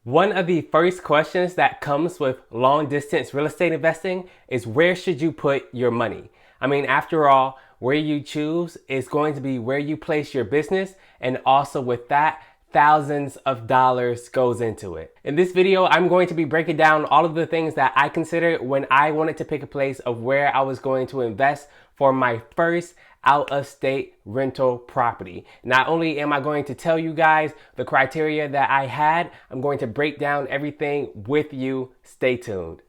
One of the first questions that comes with long distance real estate investing is where should you put your money? I mean, after all, where you choose is going to be where you place your business, and also with that, thousands of dollars goes into it. In this video, I'm going to be breaking down all of the things that I considered when I wanted to pick a place of where I was going to invest for my first out-of-state rental property. Not only am I going to tell you guys the criteria that I had, I'm going to break down everything with you. Stay tuned.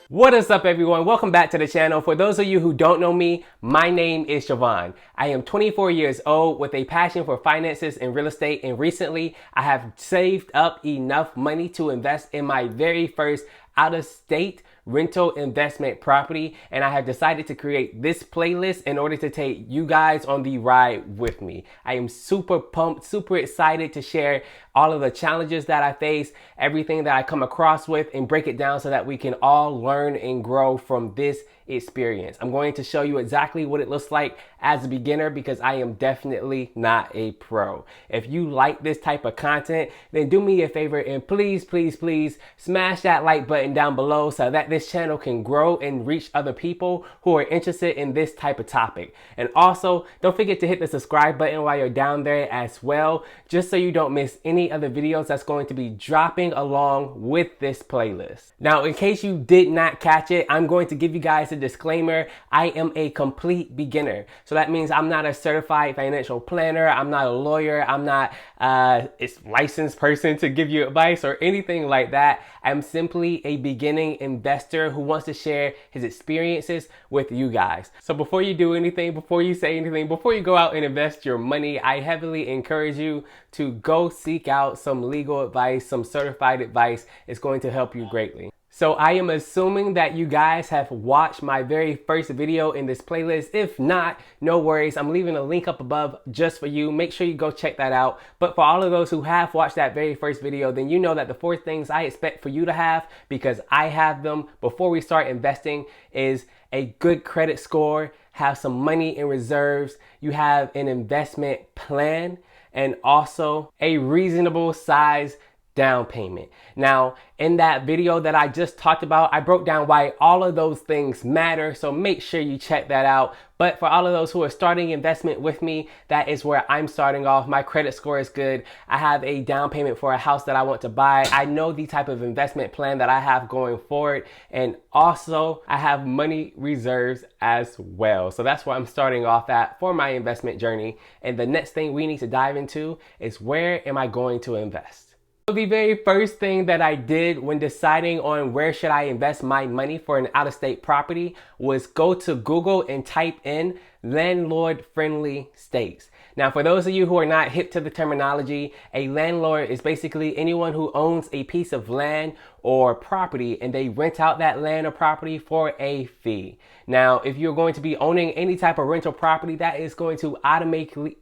What is up, everyone? Welcome back to the channel. For those of you who don't know me, my name is Siobhan. I am 24 years old with a passion for finances and real estate, and recently I have saved up enough money to invest in my very first out-of-state rental investment property, and I have decided to create this playlist in order to take you guys on the ride with me. I am super pumped, super excited to share all of the challenges that I face, everything that I come across with, and break it down so that we can all learn and grow from this experience. I'm going to show you exactly what it looks like as a beginner because I am definitely not a pro. If you like this type of content, then do me a favor and please smash that like button down below so that this channel can grow and reach other people who are interested in this type of topic. And also, don't forget to hit the subscribe button while you're down there as well, just so you don't miss any other videos that's going to be dropping along with this playlist. Now, in case you did not catch it, I'm going to give you guys a disclaimer. I am a complete beginner. So that means I'm not a certified financial planner. I'm not a lawyer. I'm not a licensed person to give you advice or anything like that. I'm simply a beginning investor who wants to share his experiences with you guys. So before you do anything, before you say anything, before you go out and invest your money, I heavily encourage you to go seek out some legal advice, some certified advice. It's going to help you greatly. So I am assuming that you guys have watched my very first video in this playlist. If not, no worries. I'm leaving a link up above just for you. Make sure you go check that out. But for all of those who have watched that very first video, then you know that the 4 things I expect for you to have, because I have them before we start investing, is a good credit score, have some money in reserves, you have an investment plan, and also a reasonable size down payment. Now, in that video that I just talked about, I broke down why all of those things matter, so make sure you check that out. But for all of those who are starting investment with me, that is where I'm starting off. My credit score is good. I have a down payment for a house that I want to buy. I know the type of investment plan that I have going forward, and also I have money reserves as well. So that's where I'm starting off at for my investment journey. And the next thing we need to dive into is, where am I going to invest? So the very first thing that I did when deciding on where should I invest my money for an out-of-state property was go to Google and type in landlord-friendly states. Now, for those of you who are not hip to the terminology, a landlord is basically anyone who owns a piece of land or property and they rent out that land or property for a fee. Now, if you're going to be owning any type of rental property, that is going to automatically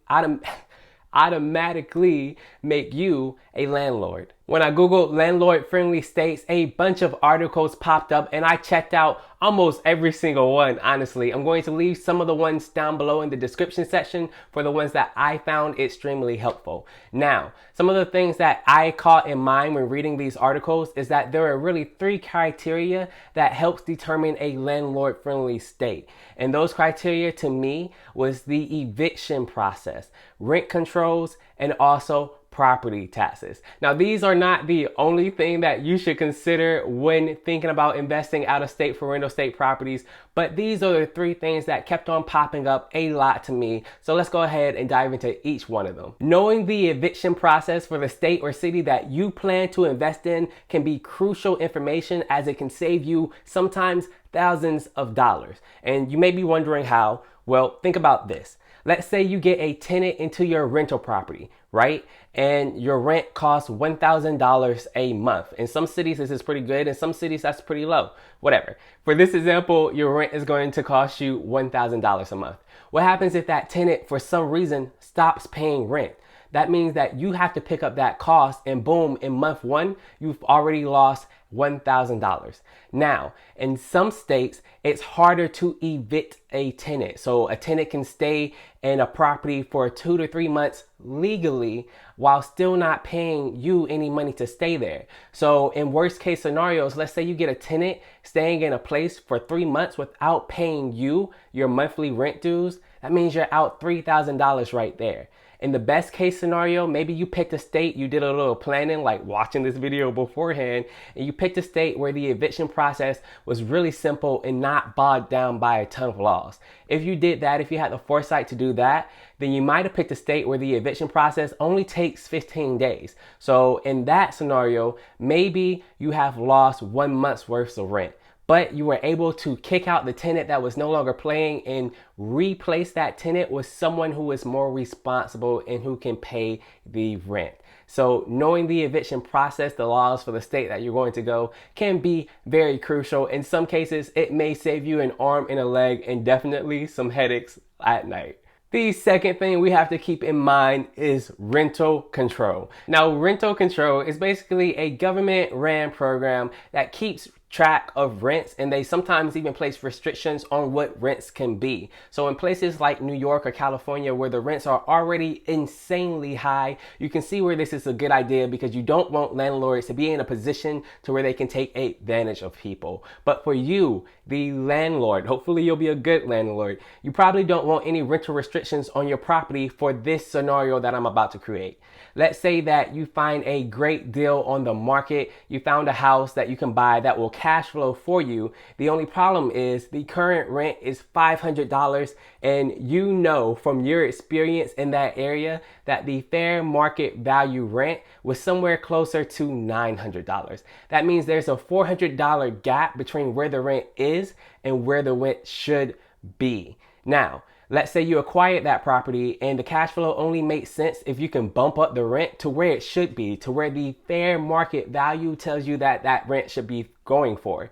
make you a landlord. When I Googled landlord friendly states, a bunch of articles popped up and I checked out almost every single one, honestly. I'm going to leave some of the ones down below in the description section for the ones that I found extremely helpful. Now, some of the things that I caught in mind when reading these articles is that there are really 3 criteria that helps determine a landlord friendly state. And those criteria to me was the eviction process, rent controls, and also property taxes. Now, these are not the only thing that you should consider when thinking about investing out of state for rental estate properties, but these are the 3 things that kept on popping up a lot to me. So let's go ahead and dive into each one of them. Knowing the eviction process for the state or city that you plan to invest in can be crucial information, as it can save you sometimes thousands of dollars. And you may be wondering how. Well, think about this. Let's say you get a tenant into your rental property, right? And your rent costs $1,000 a month. In some cities, this is pretty good. In some cities, that's pretty low. Whatever. For this example, your rent is going to cost you $1,000 a month. What happens if that tenant, for some reason, stops paying rent? that means that you have to pick up that cost, and boom, in month one, you've already lost $1,000. Now, in some states, it's harder to evict a tenant. So a tenant can stay in a property for 2 to 3 months legally while still not paying you any money to stay there. So in worst case scenarios, let's say you get a tenant staying in a place for 3 months without paying you your monthly rent dues. That means you're out $3,000 right there. In the best case scenario, maybe you picked a state, you did a little planning, like watching this video beforehand, and you picked a state where the eviction process was really simple and not bogged down by a ton of laws. If you did that, if you had the foresight to do that, then you might have picked a state where the eviction process only takes 15 days. So in that scenario, maybe you have lost 1 month's worth of rent, but you were able to kick out the tenant that was no longer paying and replace that tenant with someone who is more responsible and who can pay the rent. So knowing the eviction process, the laws for the state that you're going to go, can be very crucial. In some cases, it may save you an arm and a leg and definitely some headaches at night. The second thing we have to keep in mind is rental control. Now, rental control is basically a government ran program that keeps track of rents, and they sometimes even place restrictions on what rents can be. So in places like New York or California where the rents are already insanely high, you can see where this is a good idea because you don't want landlords to be in a position to where they can take advantage of people. But for you, the landlord, hopefully you'll be a good landlord, you probably don't want any rental restrictions on your property for this scenario that I'm about to create. Let's say that you find a great deal on the market. You found a house that you can buy that will cash flow for you. The only problem is the current rent is $500, and you know from your experience in that area that the fair market value rent was somewhere closer to $900. That means there's a $400 gap between where the rent is and where the rent should be. Now, let's say you acquired that property and the cash flow only makes sense if you can bump up the rent to where it should be, to where the fair market value tells you that that rent should be going for.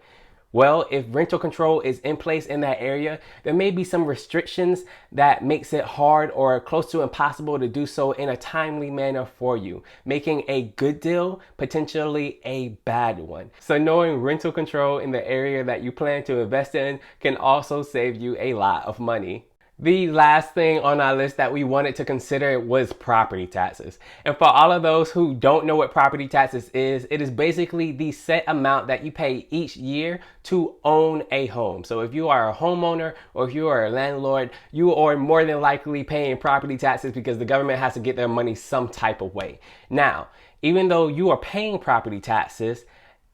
Well, if rental control is in place in that area, there may be some restrictions that makes it hard or close to impossible to do so in a timely manner for you, making a good deal potentially a bad one. So knowing rental control in the area that you plan to invest in can also save you a lot of money. The last thing on our list that we wanted to consider was property taxes. And for all of those who don't know what property taxes is, it is basically the set amount that you pay each year to own a home. So if you are a homeowner or if you are a landlord, you are more than likely paying property taxes because the government has to get their money some type of way. Now, even though you are paying property taxes,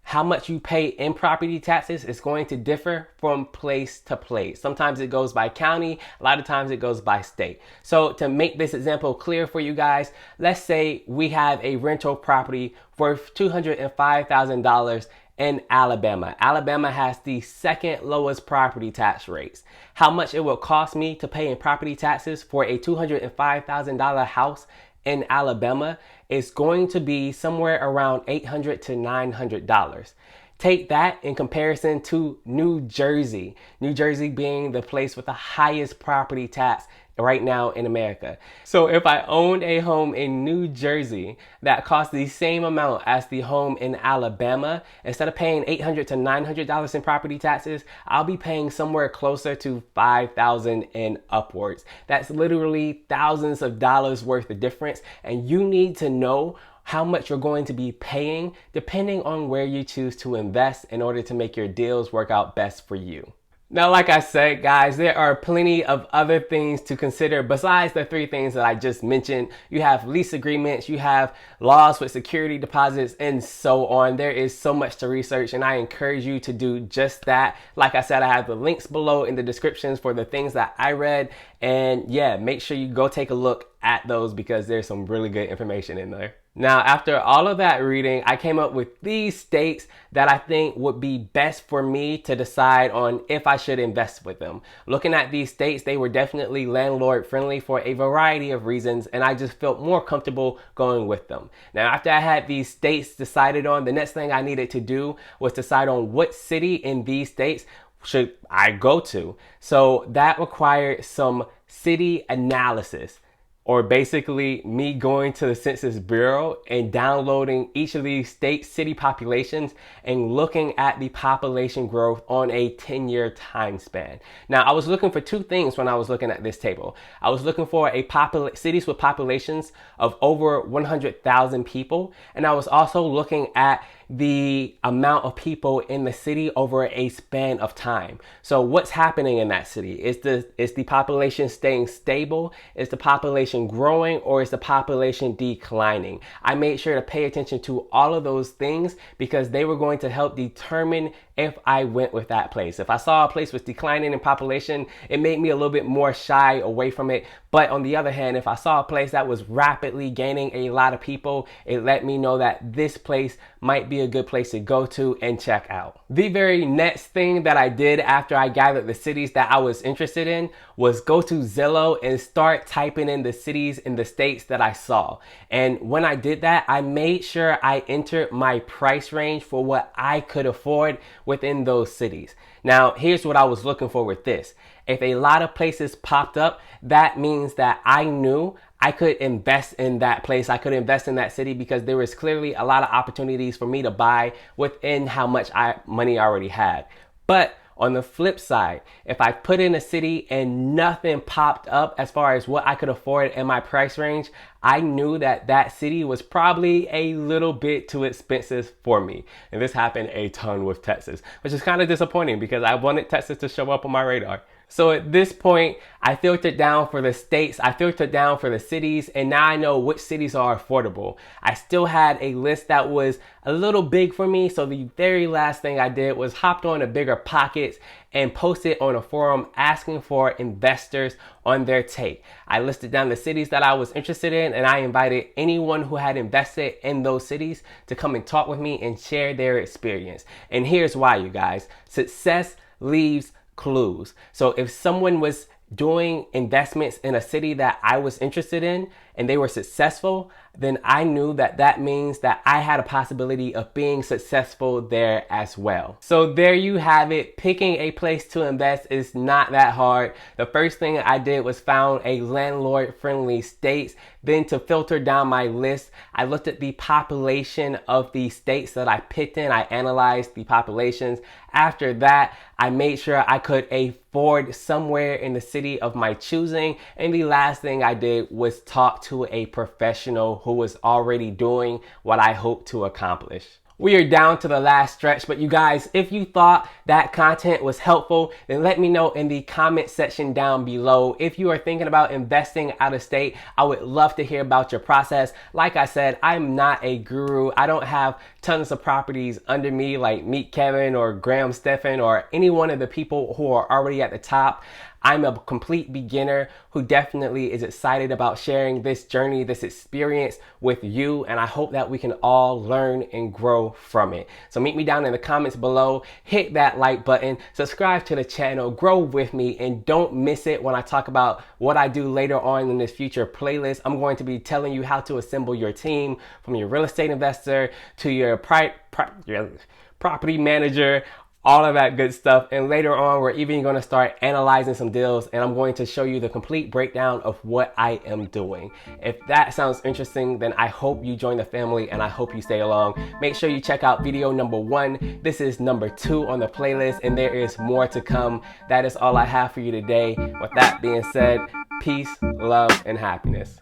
how much you pay in property taxes is going to differ from place to place. Sometimes it goes by county, a lot of times it goes by state. So to make this example clear for you guys, let's say we have a rental property for $205,000 in Alabama. Alabama has the second lowest property tax rates. How much it will cost me to pay in property taxes for a $205,000 house in Alabama is going to be somewhere around $800 to $900. Take that in comparison to New Jersey. New Jersey being the place with the highest property tax right now in America. So if I owned a home in New Jersey that cost the same amount as the home in Alabama, instead of paying $800 to $900 in property taxes, I'll be paying somewhere closer to $5,000 and upwards. That's literally thousands of dollars worth of difference, and you need to know how much you're going to be paying depending on where you choose to invest in order to make your deals work out best for you. Now, like I said, guys, there are plenty of other things to consider besides the 3 things that I just mentioned. You have lease agreements, you have laws with security deposits, and so on. There is so much to research, and I encourage you to do just that. Like I said, I have the links below in the descriptions for the things that I read. And yeah, make sure you go take a look at those because there's some really good information in there. Now, after all of that reading, I came up with these states that I think would be best for me to decide on if I should invest with them. Looking at these states, they were definitely landlord friendly for a variety of reasons, and I just felt more comfortable going with them. Now, after I had these states decided on, the next thing I needed to do was decide on what city in these states should I go to. So that required some city analysis. or basically me going to the Census Bureau and downloading each of these state city populations and looking at the population growth on a 10-year time span. Now, I was looking for two things when I was looking at this table. I was looking for cities with populations of over 100,000 people, and I was also looking at the amount of people in the city over a span of time. So what's happening in that city? Is the population staying stable? Is the population growing, or is the population declining? I made sure to pay attention to all of those things because they were going to help determine if I went with that place. If I saw a place was declining in population, it made me a little bit more shy away from it. But on the other hand, if I saw a place that was rapidly gaining a lot of people, it let me know that this place might be a good place to go to and check out. The very next thing that I did after I gathered the cities that I was interested in was go to Zillow and start typing in the cities in the states that I saw. And when I did that, I made sure I entered my price range for what I could afford within those cities. Now, here's what I was looking for with this. If a lot of places popped up, that means that I knew I could invest in that place. I could invest in that city because there was clearly a lot of opportunities for me to buy within how much money I already had. But on the flip side, if I put in a city and nothing popped up as far as what I could afford in my price range, I knew that that city was probably a little bit too expensive for me. And this happened a ton with Texas, which is kind of disappointing because I wanted Texas to show up on my radar. So at this point, I filtered down for the states, I filtered down for the cities, and now I know which cities are affordable. I still had a list that was a little big for me, so the very last thing I did was hopped on a Bigger Pockets and posted on a forum asking for investors on their take. I listed down the cities that I was interested in, and I invited anyone who had invested in those cities to come and talk with me and share their experience. And here's why, you guys. Success leaves clues. So if someone was doing investments in a city that I was interested in and they were successful, then I knew that that means that I had a possibility of being successful there as well. So there you have it. Picking a place to invest is not that hard. The first thing I did was found a landlord friendly states. Then to filter down my list, I looked at the population of the states that I picked in. I analyzed the populations. After that, I made sure I could afford somewhere in the city of my choosing. And the last thing I did was talk to a professional who was already doing what I hope to accomplish. We are down to the last stretch, but you guys, if you thought that content was helpful, then let me know in the comment section down below. If you are thinking about investing out of state, I would love to hear about your process. Like I said, I'm not a guru. I don't have tons of properties under me like Meet Kevin or Graham Stephan or any one of the people who are already at the top. I'm a complete beginner who definitely is excited about sharing this journey, this experience with you, and I hope that we can all learn and grow from it. So meet me down in the comments below, hit that like button, subscribe to the channel, grow with me, and don't miss it when I talk about what I do later on in this future playlist. I'm going to be telling you how to assemble your team, from your real estate investor to your property manager, all of that good stuff. And later on, we're even going to start analyzing some deals, and I'm going to show you the complete breakdown of what I am doing. If that sounds interesting, then I hope you join the family and I hope you stay along. Make sure you check out video number 1. This is number 2 on the playlist, and there is more to come. That is all I have for you today. With that being said, peace, love, and happiness.